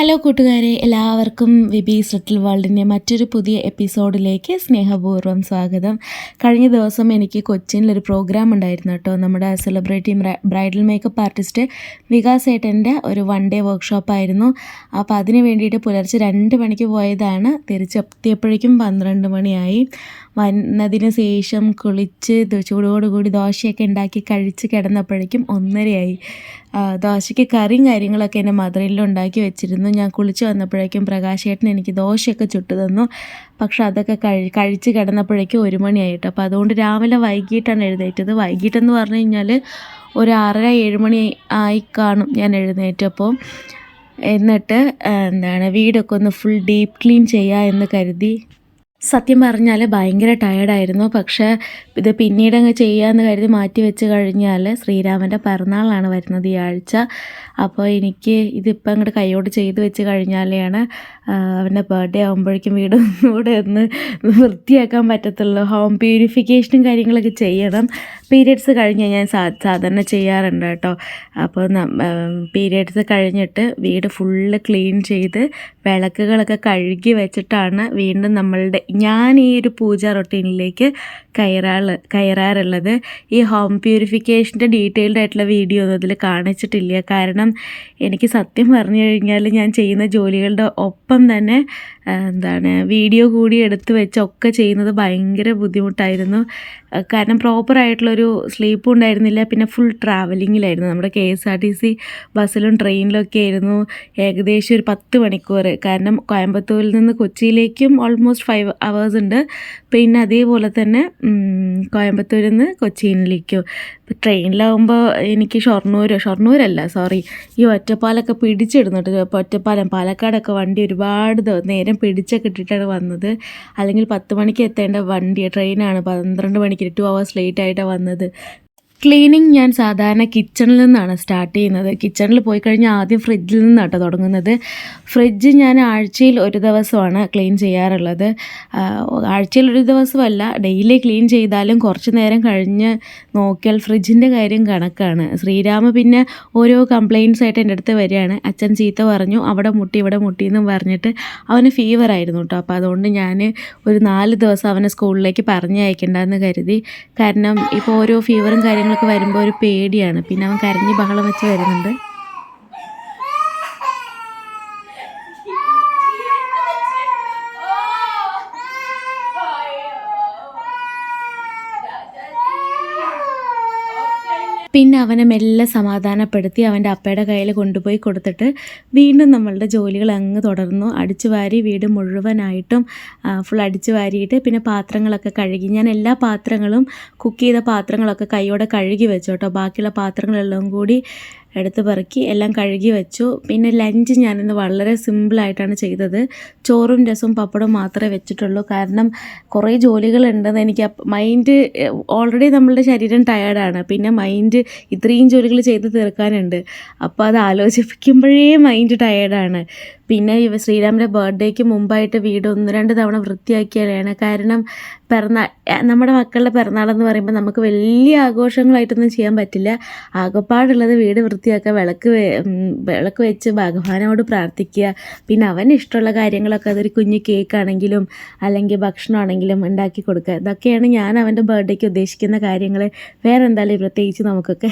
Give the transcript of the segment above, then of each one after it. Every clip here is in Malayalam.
ഹലോ കൂട്ടുകാരെ, എല്ലാവർക്കും വിബീസ് ലിറ്റിൽ വേൾഡിൻ്റെ മറ്റൊരു പുതിയ എപ്പിസോഡിലേക്ക് സ്നേഹപൂർവ്വം സ്വാഗതം. കഴിഞ്ഞ ദിവസം എനിക്ക് കൊച്ചിയിലൊരു പ്രോഗ്രാം ഉണ്ടായിരുന്നു കേട്ടോ. നമ്മുടെ celebrity bridal makeup artist Vikas ഏട്ടൻ്റെ ഒരു 1 ഡേ വർക്ക്ഷോപ്പായിരുന്നു. അപ്പോൾ അതിന് വേണ്ടിയിട്ട് പുലർച്ചെ 2 മണിക്ക് പോയതാണ്. തിരിച്ചെത്തിയപ്പോഴേക്കും 12 മണിയായി. വന്നതിന് ശേഷം കുളിച്ച് ചൂടോടുകൂടി ദോശയൊക്കെ ഉണ്ടാക്കി കഴിച്ച് കിടന്നപ്പോഴേക്കും 1:30 ദോശയ്ക്ക് കറിയും കാര്യങ്ങളൊക്കെ എൻ്റെ മദറിൽ ഉണ്ടാക്കി വെച്ചിരുന്നു. ഞാൻ കുളിച്ച് വന്നപ്പോഴേക്കും പ്രകാശേട്ടൻ എനിക്ക് ദോശയൊക്കെ ചുട്ടു തന്നു. പക്ഷെ അതൊക്കെ കഴിച്ച് കിടന്നപ്പോഴേക്കും 1 മണിയായിട്ട്. അപ്പോൾ അതുകൊണ്ട് രാവിലെ വൈകിട്ടാണ് എഴുന്നേറ്റത്. വൈകിട്ടെന്ന് പറഞ്ഞു കഴിഞ്ഞാൽ ഒരു 6:30-7 മണി ആയി കാണും ഞാൻ എഴുന്നേറ്റപ്പോൾ. എന്നിട്ട് വീടൊക്കെ ഒന്ന് ഫുൾ ഡീപ്പ് ക്ലീൻ ചെയ്യുക എന്ന് കരുതി. സത്യം പറഞ്ഞാൽ ഭയങ്കര ടയേർഡായിരുന്നു. പക്ഷേ ഇത് പിന്നീടങ്ങ് ചെയ്യാമെന്ന് കരുതി മാറ്റി വെച്ച് കഴിഞ്ഞാൽ ശ്രീരാമൻ്റെ പിറന്നാളാണ് വരുന്നത് ഈ ആഴ്ച. അപ്പോൾ എനിക്ക് ഇതിപ്പോൾ അങ്ങോട്ട് കൈയോട് ചെയ്ത് വെച്ച് കഴിഞ്ഞാലാണ് അവൻ്റെ ബർത്ത്ഡേ ആകുമ്പോഴേക്കും വീട് ഒന്നുകൂടെ ഒന്ന് വൃത്തിയാക്കാൻ പറ്റത്തുള്ളൂ. ഹോം പ്യൂരിഫിക്കേഷനും കാര്യങ്ങളൊക്കെ ചെയ്യണം. പീരിയഡ്സ് കഴിഞ്ഞ് ഞാൻ സാധാരണ ചെയ്യാറുണ്ട് കേട്ടോ. അപ്പോൾ പീരിയഡ്സ് കഴിഞ്ഞിട്ട് വീട് ഫുള്ള് ക്ലീൻ ചെയ്ത് വിളക്കുകളൊക്കെ കഴുകി വെച്ചിട്ടാണ് വീണ്ടും ഞാൻ ഈ ഒരു പൂജ റൊട്ടീനിലേക്ക് കയറാറുള്ളത്. ഈ ഹോം പ്യൂരിഫിക്കേഷൻ്റെ ഡീറ്റെയിൽഡ് ആയിട്ടുള്ള വീഡിയോ ഒന്നും അതിൽ കാണിച്ചിട്ടില്ല. കാരണം എനിക്ക് സത്യം പറഞ്ഞു കഴിഞ്ഞാൽ ഞാൻ ചെയ്യുന്ന ജോലികളുടെ ഒപ്പം തന്നെ വീഡിയോ കൂടി എടുത്ത് വെച്ചൊക്കെ ചെയ്യുന്നത് ഭയങ്കര ബുദ്ധിമുട്ടായിരുന്നു. കാരണം പ്രോപ്പറായിട്ടുള്ളൊരു സ്ലീപ്പും ഉണ്ടായിരുന്നില്ല. പിന്നെ ഫുൾ ട്രാവലിങ്ങിലായിരുന്നു. നമ്മുടെ KSRTC ബസ്സിലും ട്രെയിനിലൊക്കെ ആയിരുന്നു. ഏകദേശം ഒരു 10 മണിക്കൂർ. കാരണം കോയമ്പത്തൂരിൽ നിന്ന് കൊച്ചിയിലേക്കും ഓൾമോസ്റ്റ് 5 hours ഉണ്ട്. പിന്നെ അതേപോലെ തന്നെ കോയമ്പത്തൂരിൽ നിന്ന് കൊച്ചിയിലേക്കും. ഇപ്പോൾ ട്രെയിനിലാവുമ്പോൾ എനിക്ക് ഈ ഒറ്റപ്പാലൊക്കെ പിടിച്ചിടുന്നുണ്ട്. ഇപ്പോൾ ഒറ്റപ്പാലം പാലക്കാടൊക്കെ വണ്ടി ഒരുപാട് നേരം പിടിച്ചൊക്കെ ഇട്ടിട്ടാണ് വന്നത്. അല്ലെങ്കിൽ 10 മണിക്ക് എത്തേണ്ട ട്രെയിനാണ് 12 മണിക്ക് 2 hours ലേറ്റ് ആയിട്ടാണ് വന്നത്. ക്ലീനിങ് ഞാൻ സാധാരണ കിച്ചണിൽ നിന്നാണ് സ്റ്റാർട്ട് ചെയ്യുന്നത്. കിച്ചണിൽ പോയി കഴിഞ്ഞാൽ ആദ്യം ഫ്രിഡ്ജിൽ നിന്നാണ് തുടങ്ങുന്നത്. ഫ്രിഡ്ജ് ഞാൻ ആഴ്ചയിൽ 1 ദിവസമാണ് ക്ലീൻ ചെയ്യാറുള്ളത്. ആഴ്ചയിൽ 1 ദിവസമല്ല, ഡെയിലി ക്ലീൻ ചെയ്താലും കുറച്ച് നേരം കഴിഞ്ഞ് നോക്കിയാൽ ഫ്രിഡ്ജിൻ്റെ കാര്യം കണക്കാണ്. ശ്രീരാമ പിന്നെ ഓരോ കംപ്ലയിൻറ്റ്സ് ആയിട്ട് എൻ്റെ അടുത്ത് വരികയാണ്. അച്ഛൻ ചീത്ത പറഞ്ഞു, അവിടെ മുട്ടി ഇവിടെ മുട്ടി എന്നും പറഞ്ഞിട്ട്. അവന് ഫീവറായിരുന്നു കേട്ടോ. അപ്പോൾ അതുകൊണ്ട് ഞാൻ ഒരു 4 ദിവസം അവനെ സ്കൂളിലേക്ക് പറഞ്ഞയക്കണ്ടെന്ന് കരുതി. കാരണം ഇപ്പോൾ ഓരോ ഫീവറും കാര്യങ്ങളൊക്കെ വരുമ്പോൾ ഒരു പേടിയാണ്. പിന്നെ അവൻ കരഞ്ഞ് ബഹളം വെച്ച് വരുന്നുണ്ട്. പിന്നെ അവനെ മെല്ലെ സമാധാനപ്പെടുത്തി അവൻ്റെ അപ്പയുടെ കയ്യിൽ കൊണ്ടുപോയി കൊടുത്തിട്ട് വീണ്ടും നമ്മളുടെ ജോലികൾ അങ്ങ് തുടർന്നു. അടിച്ചു വാരി വീട് മുഴുവനായിട്ടും ഫുൾ അടിച്ചു വാരിയിട്ട് പിന്നെ പാത്രങ്ങളൊക്കെ കഴുകി. ഞാൻ എല്ലാ പാത്രങ്ങളും കുക്ക് ചെയ്ത പാത്രങ്ങളൊക്കെ കൈയോടെ കഴുകി വെച്ചു കേട്ടോ. ബാക്കിയുള്ള പാത്രങ്ങളെല്ലാം കൂടി എടുത്ത് പെറുക്കി എല്ലാം കഴുകി വെച്ചു. പിന്നെ ലഞ്ച് ഞാനിന്ന് വളരെ സിമ്പിളായിട്ടാണ് ചെയ്തത്. ചോറും രസവും പപ്പടവും മാത്രമേ വെച്ചിട്ടുള്ളൂ. കാരണം കുറേ ജോലികളുണ്ടെന്ന് എനിക്ക് മൈൻഡ് ഓൾറെഡി നമ്മളുടെ ശരീരം ടയേർഡാണ്. പിന്നെ മൈൻഡ് ഇത്രയും ജോലികൾ ചെയ്ത് തീർക്കാനുണ്ട്. അപ്പോൾ അത് ആലോചിപ്പിക്കുമ്പോഴേ മൈൻഡ് ടയേർഡാണ്. പിന്നെ ശ്രീരാമൻ്റെ ബർത്ത്ഡേക്ക് മുമ്പായിട്ട് വീട് 1-2 തവണ വൃത്തിയാക്കിയാലാണ്. കാരണം നമ്മുടെ മക്കളുടെ പിറന്നാളെന്ന് പറയുമ്പോൾ നമുക്ക് വലിയ ആഘോഷങ്ങളായിട്ടൊന്നും ചെയ്യാൻ പറ്റില്ല. ആകെപ്പാടുള്ളത് വീട് വൃത്തിയാക്കുക, വിളക്ക് വെച്ച് ഭഗവാനോട് പ്രാർത്ഥിക്കുക. പിന്നെ അവന് ഇഷ്ടമുള്ള കാര്യങ്ങളൊക്കെ, അതൊരു കുഞ്ഞ് കേക്കാണെങ്കിലും അല്ലെങ്കിൽ ഭക്ഷണമാണെങ്കിലും ഉണ്ടാക്കി കൊടുക്കുക. ഇതൊക്കെയാണ് ഞാൻ അവൻ്റെ ബർത്ത്ഡേക്ക് ഉദ്ദേശിക്കുന്ന കാര്യങ്ങൾ. വേറെ എന്തായാലും പ്രത്യേകിച്ച് നമുക്കൊക്കെ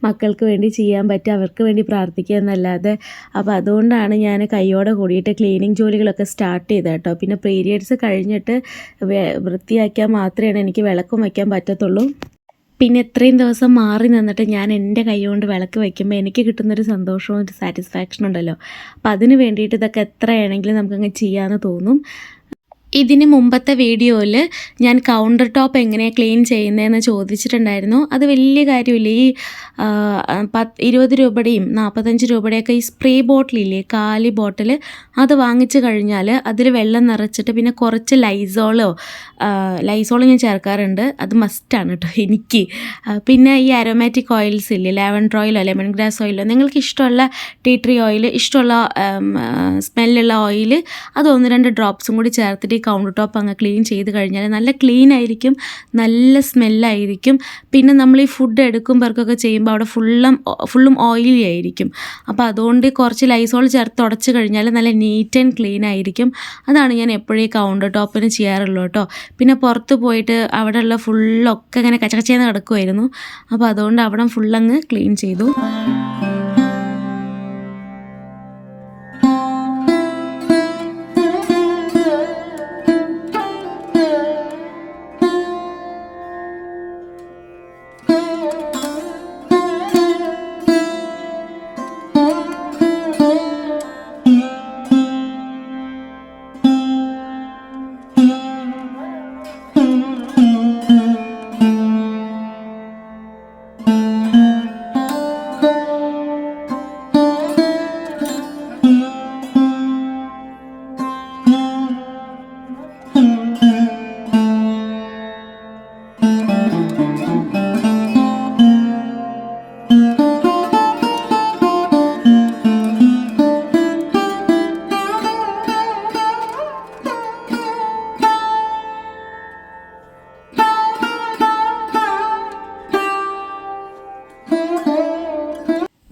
മക്കൾക്ക് വേണ്ടി ചെയ്യാൻ പറ്റുക, അവർക്ക് വേണ്ടി പ്രാർത്ഥിക്കുക എന്നല്ലാതെ. അപ്പോൾ അതുകൊണ്ടാണ് ഞാൻ കൈയോടെ കൂടിയിട്ട് ക്ലീനിങ് ജോലികളൊക്കെ സ്റ്റാർട്ട് ചെയ്തത് കേട്ടോ. പിന്നെ പീരിയഡ്സ് കഴിഞ്ഞിട്ട് വൃത്തിയാക്കിയാൽ മാത്രമേ എനിക്ക് വിളക്കും വയ്ക്കാൻ പറ്റത്തുള്ളൂ. പിന്നെ ഇത്രയും ദിവസം മാറി നിന്നിട്ട് ഞാൻ എൻ്റെ കൈ കൊണ്ട് വിളക്ക് വയ്ക്കുമ്പോൾ എനിക്ക് കിട്ടുന്നൊരു സന്തോഷവും ഒരു സാറ്റിസ്ഫാക്ഷനും ഉണ്ടല്ലോ. അപ്പോൾ അതിന് വേണ്ടിയിട്ട് ഇതൊക്കെ എത്രയാണെങ്കിലും നമുക്കങ്ങ് ചെയ്യാമെന്ന് തോന്നും. ഇതിന് മുമ്പത്തെ വീഡിയോയിൽ ഞാൻ കൗണ്ടർ ടോപ്പ് എങ്ങനെയാണ് ക്ലീൻ ചെയ്യുന്നതെന്ന് ചോദിച്ചിട്ടുണ്ടായിരുന്നു. അത് വലിയ കാര്യമില്ല. ഈ 20 രൂപയുടെയും 45 രൂപയുടെയൊക്കെ ഈ സ്പ്രേ ബോട്ടിലില്ലേ, കാലി ബോട്ടിൽ, അത് വാങ്ങിച്ച് കഴിഞ്ഞാൽ അതിൽ വെള്ളം നിറച്ചിട്ട് പിന്നെ കുറച്ച് ലൈസോൾ ഞാൻ ചേർക്കാറുണ്ട്. അത് മസ്റ്റാണ് കേട്ടോ എനിക്ക്. പിന്നെ ഈ അരോമാറ്റിക് ഓയിൽസ് ഇല്ലേ, ലാവൻഡർ ഓയിലോ ലെമൺ ഗ്രാസ് ഓയിലോ, നിങ്ങൾക്ക് ഇഷ്ടമുള്ള ടീ ട്രീ ഓയിൽ, ഇഷ്ടമുള്ള സ്മെല്ലുള്ള ഓയിൽ, അത് 1-2 ഡ്രോപ്സും കൂടി ചേർത്തിട്ട് ഈ കൗണ്ടർ ടോപ്പ് അങ്ങ് ക്ലീൻ ചെയ്ത് കഴിഞ്ഞാൽ നല്ല ക്ലീൻ ആയിരിക്കും, നല്ല സ്മെല്ലായിരിക്കും. പിന്നെ നമ്മൾ ഈ ഫുഡ് എടുക്കുമ്പോഴൊക്കെ ചെയ്യുമ്പോൾ അവിടെ ഫുള്ളും ഓയിലി ആയിരിക്കും. അപ്പോൾ അതുകൊണ്ട് കുറച്ച് ലൈസോൾ ചേർത്ത് തുടച്ച് കഴിഞ്ഞാൽ നല്ല നീറ്റ് ആൻഡ് ക്ലീൻ ആയിരിക്കും. അതാണ് ഞാൻ എപ്പോഴും കൗണ്ടർ ടോപ്പിന് ചെയ്യാറുള്ളൂ കേട്ടോ. പിന്നെ പുറത്ത് പോയിട്ട് അവിടെയുള്ള ഫുള്ളൊക്കെ ഇങ്ങനെ കച്ചകച്ചേന്ന് കിടക്കുമായിരുന്നു. അപ്പോൾ അതുകൊണ്ട് അവിടെ ഫുള്ളങ്ങ് ക്ലീൻ ചെയ്തു.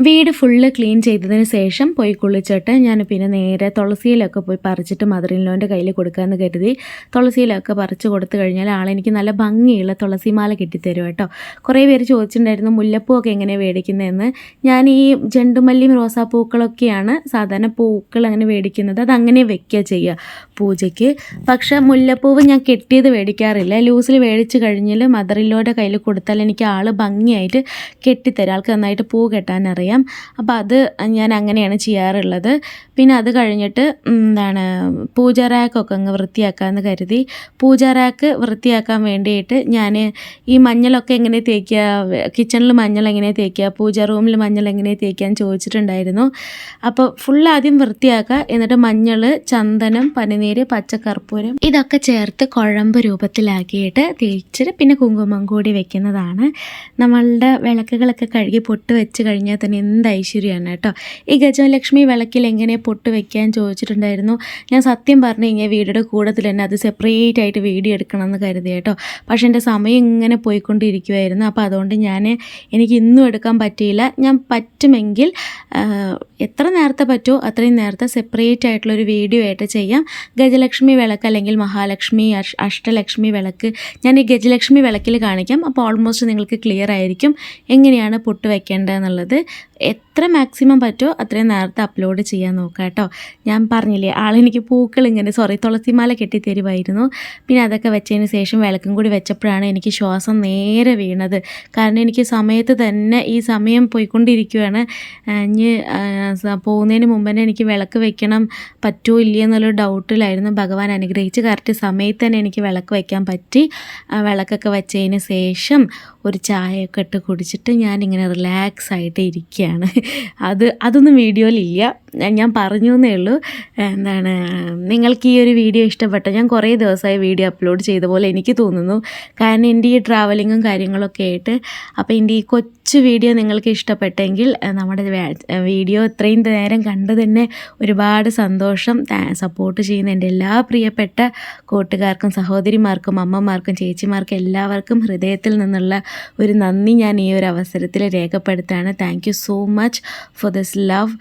വീട് ഫുള്ള് ക്ലീൻ ചെയ്തതിന് ശേഷം പോയി കുളിച്ചിട്ട് ഞാൻ പിന്നെ നേരെ തുളസിയിലൊക്കെ പോയി പറിച്ചിട്ട് മദറിൻലോൻ്റെ കയ്യിൽ കൊടുക്കാമെന്ന് കരുതി. തുളസിയിലൊക്കെ പറിച്ച് കൊടുത്തു കഴിഞ്ഞാൽ ആളെനിക്ക് നല്ല ഭംഗിയുള്ള തുളസിമാല കിട്ടിത്തരും കേട്ടോ. കുറേ പേര് ചോദിച്ചിട്ടുണ്ടായിരുന്നു മുല്ലപ്പൂവൊക്കെ എങ്ങനെ മേടിക്കുന്നതെന്ന്. ഞാൻ ഈ ചെണ്ടുമല്ലിയും റോസാപ്പൂക്കളൊക്കെയാണ് സാധാരണ പൂക്കൾ അങ്ങനെ മേടിക്കുന്നത്, അതങ്ങനെ വെക്കുക ചെയ്യുക പൂജയ്ക്ക്. പക്ഷേ മുല്ലപ്പൂവ് ഞാൻ കെട്ടിയത് മേടിക്കാറില്ല. ലൂസിൽ മേടിച്ച് കഴിഞ്ഞാൽ മദറിൻലോൻ്റെ കയ്യിൽ കൊടുത്താൽ എനിക്ക് ആൾ ഭംഗിയായിട്ട് കെട്ടിത്തരും. ആൾക്ക് നന്നായിട്ട് പൂ കെട്ടാനറിയാം. അപ്പോൾ അത് ഞാൻ അങ്ങനെയാണ് ചെയ്യാറുള്ളത്. പിന്നെ അത് കഴിഞ്ഞിട്ട് പൂജാ റാക്കൊക്കെ അങ്ങ് വൃത്തിയാക്കാമെന്ന് കരുതി. പൂജാ റാക്ക് വൃത്തിയാക്കാൻ വേണ്ടിയിട്ട് ഞാൻ ഈ മഞ്ഞളൊക്കെ എങ്ങനെ തേക്കുക, കിച്ചണിൽ മഞ്ഞൾ എങ്ങനെ തേക്കുക, പൂജാ റൂമിൽ മഞ്ഞൾ എങ്ങനെ തേക്കുകയെന്ന് ചോദിച്ചിട്ടുണ്ടായിരുന്നു. അപ്പോൾ ഫുൾ ആദ്യം വൃത്തിയാക്കുക. എന്നിട്ട് മഞ്ഞൾ, ചന്ദനം, പനിനീര്, പച്ചക്കർപ്പൂരം ഇതൊക്കെ ചേർത്ത് കുഴമ്പ് രൂപത്തിലാക്കിയിട്ട് തേച്ചിട്ട് പിന്നെ കുങ്കുമം കൂടി വെക്കുന്നതാണ്. നമ്മളുടെ വിളക്കുകളൊക്കെ കഴുകി പൊട്ട് വെച്ച് കഴിഞ്ഞാൽ തന്നെ എന്ത് ഐശ്വര്യമാണ് കേട്ടോ. ഈ ഗജലക്ഷ്മി വിളക്കിൽ എങ്ങനെ പൊട്ട് വെക്കാൻ ചോദിച്ചിട്ടുണ്ടായിരുന്നു. ഞാൻ സത്യം പറഞ്ഞു കഴിഞ്ഞാൽ വീഡിയോയുടെ കൂട്ടത്തിൽ തന്നെ അത് സെപ്പറേറ്റ് ആയിട്ട് വീഡിയോ എടുക്കണം എന്ന് കരുതി കേട്ടോ. പക്ഷേ എൻ്റെ സമയം ഇങ്ങനെ പോയിക്കൊണ്ടിരിക്കുമായിരുന്നു. അപ്പോൾ അതുകൊണ്ട് എനിക്ക് ഇന്നും എടുക്കാൻ പറ്റിയില്ല. ഞാൻ പറ്റുമെങ്കിൽ എത്ര നേരത്തെ പറ്റുമോ അത്രയും നേരത്തെ സെപ്പറേറ്റ് ആയിട്ടുള്ളൊരു വീഡിയോ ആയിട്ട് ചെയ്യാം. ഗജലക്ഷ്മി വിളക്ക് അല്ലെങ്കിൽ മഹാലക്ഷ്മി, അഷ്ടലക്ഷ്മി വിളക്ക് ഞാൻ ഈ ഗജലക്ഷ്മി വിളക്കിൽ കാണിക്കാം. അപ്പോൾ ഓൾമോസ്റ്റ് നിങ്ങൾക്ക് ക്ലിയർ ആയിരിക്കും എങ്ങനെയാണ് പൊട്ട് വെക്കേണ്ടതെന്നുള്ളത്. എത്ര മാക്സിമം പറ്റുമോ അത്രയും നേരത്തെ അപ്ലോഡ് ചെയ്യാൻ നോക്കാം കേട്ടോ. ഞാൻ പറഞ്ഞില്ലേ ആളെനിക്ക് തുളസിമാല കെട്ടിത്തരുമായിരുന്നു. പിന്നെ അതൊക്കെ വെച്ചതിന് ശേഷം വിളക്കും കൂടി വെച്ചപ്പോഴാണ് എനിക്ക് ശ്വാസം നേരെ വീണത്. കാരണം എനിക്ക് സമയത്ത് തന്നെ ഈ സമയം പോയിക്കൊണ്ടിരിക്കുകയാണ്. ഇനി പോകുന്നതിന് മുമ്പ് തന്നെ എനിക്ക് വിളക്ക് വെക്കണം പറ്റുമോ ഇല്ലയോ എന്നുള്ളൊരു ഡൗട്ടിലായിരുന്നു. ഭഗവാൻ അനുഗ്രഹിച്ച് കറക്റ്റ് സമയത്ത് തന്നെ എനിക്ക് വിളക്ക് വയ്ക്കാൻ പറ്റി. വിളക്കൊക്കെ വെച്ചതിന് ശേഷം ഒരു ചായയൊക്കെ ഇട്ട് കുടിച്ചിട്ട് ഞാനിങ്ങനെ റിലാക്സ് ആയിട്ട് ഇരിക്കുകയാണ്. അതൊന്നും വീഡിയോയിലില്ല, ഞാൻ പറഞ്ഞു എന്നേ ഉള്ളൂ. നിങ്ങൾക്ക് ഈ ഒരു വീഡിയോ ഇഷ്ടപ്പെട്ടോ? ഞാൻ കുറേ ദിവസമായി വീഡിയോ അപ്ലോഡ് ചെയ്ത പോലെ എനിക്ക് തോന്നുന്നു. കാരണം എൻ്റെ ഈ ട്രാവലിങ്ങും കാര്യങ്ങളൊക്കെ ആയിട്ട്. അപ്പോൾ എൻ്റെ ഈ കൊച്ചു വീഡിയോ നിങ്ങൾക്ക് ഇഷ്ടപ്പെട്ടെങ്കിൽ നമ്മുടെ വീഡിയോ ഇത്രയും നേരം കണ്ടു തന്നെ ഒരുപാട് സന്തോഷം. സപ്പോർട്ട് ചെയ്യുന്ന എൻ്റെ എല്ലാ പ്രിയപ്പെട്ട കൂട്ടുകാർക്കും, സഹോദരിമാർക്കും, അമ്മമാർക്കും, ചേച്ചിമാർക്കും എല്ലാവർക്കും ഹൃദയത്തിൽ നിന്നുള്ള ഒരു നന്ദി ഞാൻ ഈ ഒരു അവസരത്തിൽ രേഖപ്പെടുത്താണ്. Thank you so much for this love.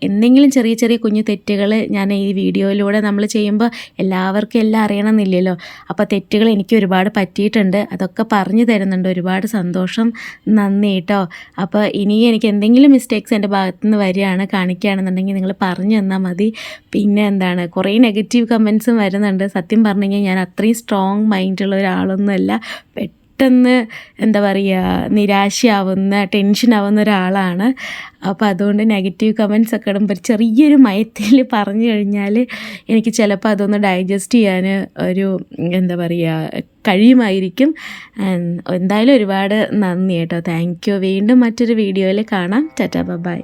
എന്തെങ്കിലും ചെറിയ ചെറിയ കുഞ്ഞു തെറ്റുകൾ ഞാൻ ഈ വീഡിയോയിലൂടെ നമ്മൾ ചെയ്യുമ്പോൾ എല്ലാവർക്കും എല്ലാം അറിയണമെന്നില്ലല്ലോ. അപ്പോൾ തെറ്റുകൾ എനിക്ക് ഒരുപാട് പറ്റിയിട്ടുണ്ട്, അതൊക്കെ പറഞ്ഞു തരുന്നുണ്ട്. ഒരുപാട് സന്തോഷം, നന്ദി കേട്ടോ. അപ്പോൾ ഇനി എനിക്ക് എന്തെങ്കിലും മിസ്റ്റേക്സ് എൻ്റെ ഭാഗത്തു നിന്ന് വരികയാണ് കാണിക്കുകയാണെന്നുണ്ടെങ്കിൽ നിങ്ങൾ പറഞ്ഞു തന്നാൽ മതി. പിന്നെ കുറേ നെഗറ്റീവ് കമൻസും വരുന്നുണ്ട്. സത്യം പറഞ്ഞു കഴിഞ്ഞാൽ ഞാൻ അത്രയും സ്ട്രോങ് മൈൻഡുള്ള ഒരാളൊന്നുമല്ല. പെട്ടെന്ന് നിരാശയാവുന്ന, ടെൻഷനാവുന്ന ഒരാളാണ്. അപ്പോൾ അതുകൊണ്ട് നെഗറ്റീവ് കമൻസ് ഒക്കെ ഇടുമ്പോൾ ചെറിയൊരു മയത്തിൽ പറഞ്ഞു കഴിഞ്ഞാൽ എനിക്ക് ചിലപ്പോൾ അതൊന്ന് ഡൈജസ്റ്റ് ചെയ്യാൻ ഒരു കഴിയുമായിരിക്കും. എന്തായാലും ഒരുപാട് നന്ദി കേട്ടോ. Thank you. വീണ്ടും മറ്റൊരു വീഡിയോയിൽ കാണാം. ടാറ്റാ, ബൈ.